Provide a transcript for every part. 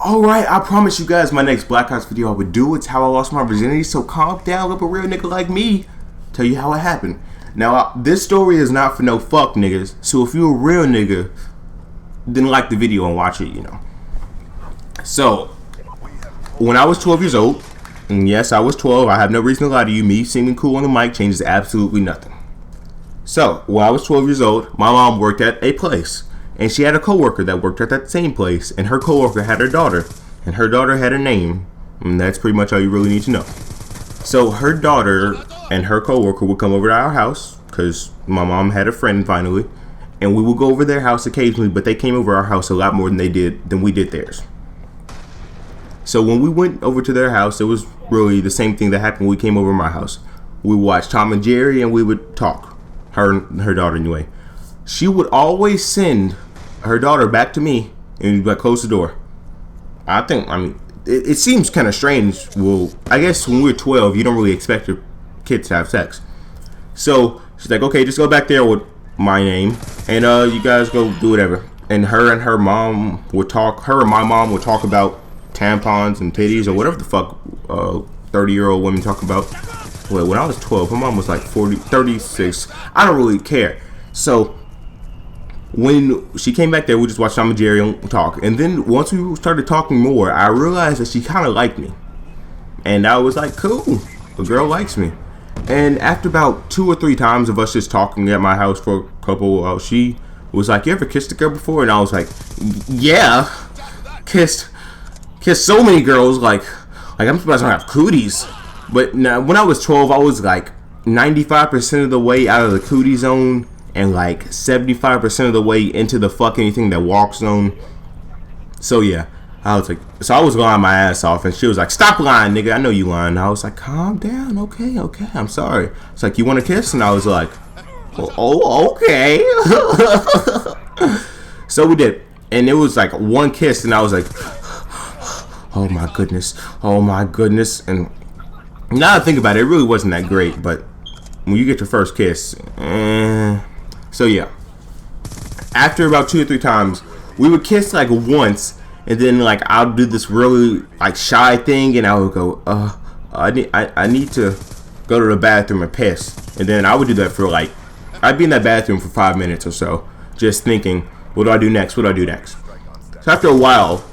Alright, I promise you guys my next Black Ops video I would do. It's how I lost my virginity, so calm down, let a real nigga like me tell you how it happened. Now, this story is not for no fuck niggas, so if you a real nigga, then like the video and watch it, you know. So, when I was 12 years old, and yes, I was 12, I have no reason to lie to you, me seeming cool on the mic changes absolutely nothing. So, when I was 12 years old, my mom worked at a place. And she had a coworker that worked at that same place, and her coworker had her daughter, and her daughter had a name, and that's pretty much all you really need to know. So her daughter and her coworker would come over to our house, because my mom had a friend finally, and we would go over their house occasionally, but they came over our house a lot more than we did theirs. So when we went over to their house, it was really the same thing that happened when we came over to my house. We watched Tom and Jerry, and we would talk, her daughter anyway. She would always send her daughter back to me and like close the door. It seems kind of strange. Well, I guess when we're 12, you don't really expect your kids to have sex. So she's like, okay, just go back there with my name, and you guys go do whatever. And her mom would talk. Her and my mom would talk about tampons and titties or whatever the fuck 30-year-old women talk about. Well, when I was 12, her mom was like 36. I don't really care. So when she came back there, we just watched Tom and Jerry and talk. And then once we started talking more, I realized that she kind of liked me. And I was like, cool, the girl likes me. And after about 2 or 3 times of us just talking at my house for a couple, she was like, you ever kissed a girl before? And I was like, yeah, kissed so many girls, like I'm surprised I don't have cooties. But now, when I was 12, I was like 95% of the way out of the cootie zone, and like 75% of the way into the fuck anything that walks zone. So yeah, I was lying my ass off, and she was like, stop lying, nigga, I know you lying. And I was like, calm down, okay, I'm sorry. It's like, you want to kiss? And I was like, oh, okay. So we did, and it was like one kiss, and I was like, oh my goodness. And now that I think about it, it really wasn't that great, but when you get your first kiss, so yeah, after about 2 or 3 times, we would kiss like once, and then like I'll do this really like shy thing, and I would go, I need to go to the bathroom and piss, and then I would do that for like, I'd be in that bathroom for 5 minutes or so, just thinking, what do I do next? So after a while,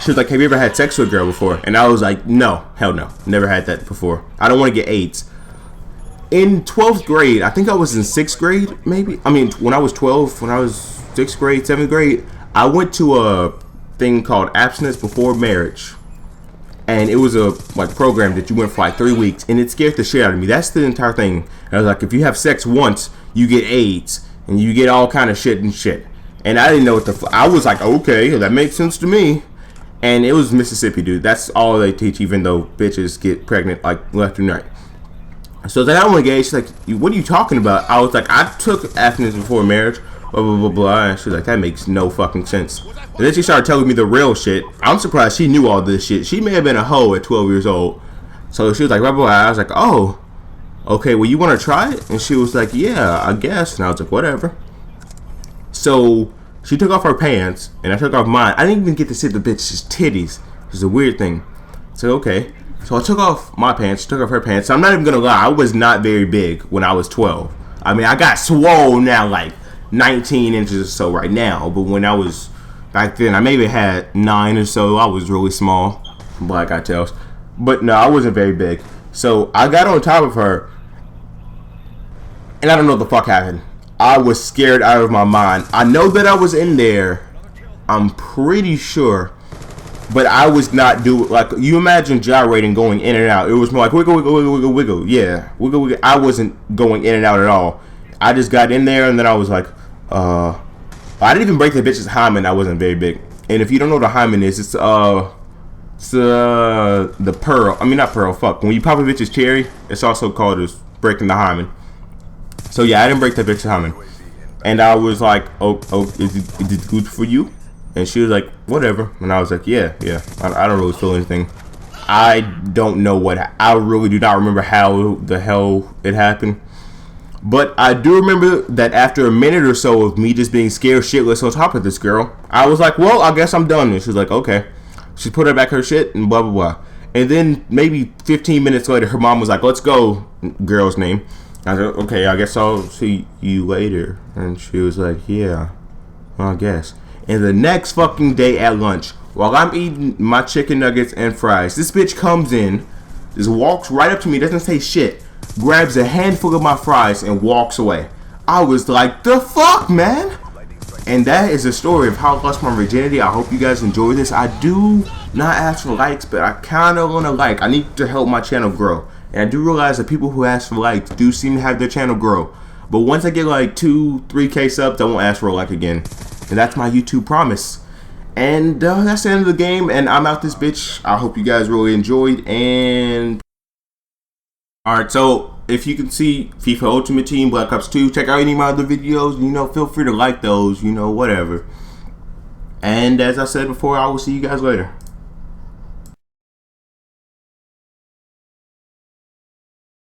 she was like, have you ever had sex with a girl before? And I was like, no, hell no, never had that before. I don't want to get AIDS. In 12th grade, I think I was in 6th grade, maybe. I mean, when I was 12, when I was 6th grade, 7th grade, I went to a thing called Abstinence Before Marriage. And it was a like program that you went for like 3 weeks, and it scared the shit out of me. That's the entire thing. And I was like, if you have sex once, you get AIDS, and you get all kind of shit. And I didn't know what I was like, okay, that makes sense to me. And it was Mississippi, dude. That's all they teach, even though bitches get pregnant like left and right. So then I went gay. She's like, what are you talking about? I was like, I took abstinence before marriage, blah, blah, blah, blah. And she's like, that makes no fucking sense. And then she started telling me the real shit. I'm surprised she knew all this shit. She may have been a hoe at 12 years old. So she was like, blah, blah, blah. I was like, oh, okay, well, you want to try it? And she was like, yeah, I guess. And I was like, whatever. So she took off her pants, and I took off mine. I didn't even get to see the bitch's titties. It was a weird thing. So, okay. So I took off my pants, took off her pants. So I'm not even gonna lie, I was not very big when I was 12. I mean, I got swole now, like 19 inches or so right now. But when I was back then, I maybe had 9 or so. I was really small, black eye tails. But no, I wasn't very big. So I got on top of her, and I don't know what the fuck happened. I was scared out of my mind. I know that I was in there. I'm pretty sure. But I was not doing, like, you imagine gyrating going in and out. It was more like wiggle, wiggle, wiggle, wiggle, wiggle. Yeah, wiggle, wiggle. I wasn't going in and out at all. I just got in there, and then I was like, I didn't even break the bitch's hymen. I wasn't very big. And if you don't know what a hymen is, it's the pearl. I mean, not pearl, fuck. When you pop a bitch's cherry, it's also called as breaking the hymen. So yeah, I didn't break that bitch's hymen. And I was like, oh, is it good for you? And she was like, whatever. And I was like, yeah. I don't really feel anything. I don't know I really do not remember how the hell it happened. But I do remember that after a minute or so of me just being scared shitless on top of this girl, I was like, well, I guess I'm done. And she was like, okay. She put her back her shit and blah blah blah. And then maybe 15 minutes later, her mom was like, "Let's go." Girl's name. I said, "Okay, I guess I'll see you later." And she was like, "Yeah, well, I guess." And the next fucking day at lunch, while I'm eating my chicken nuggets and fries, this bitch comes in, just walks right up to me, doesn't say shit, grabs a handful of my fries and walks away. I was like, the fuck, man? And that is the story of how I lost my virginity. I hope you guys enjoy this. I do not ask for likes, but I kind of want to like. I need to help my channel grow. And I do realize that people who ask for likes do seem to have their channel grow. But once I get like 2-3K subs, I won't ask for a like again. And that's my YouTube promise. And that's the end of the game. And I'm out this bitch. I hope you guys really enjoyed. And alright, so if you can see FIFA Ultimate Team, Black Ops 2, check out any of my other videos. You know, feel free to like those, you know, whatever. And as I said before, I will see you guys later.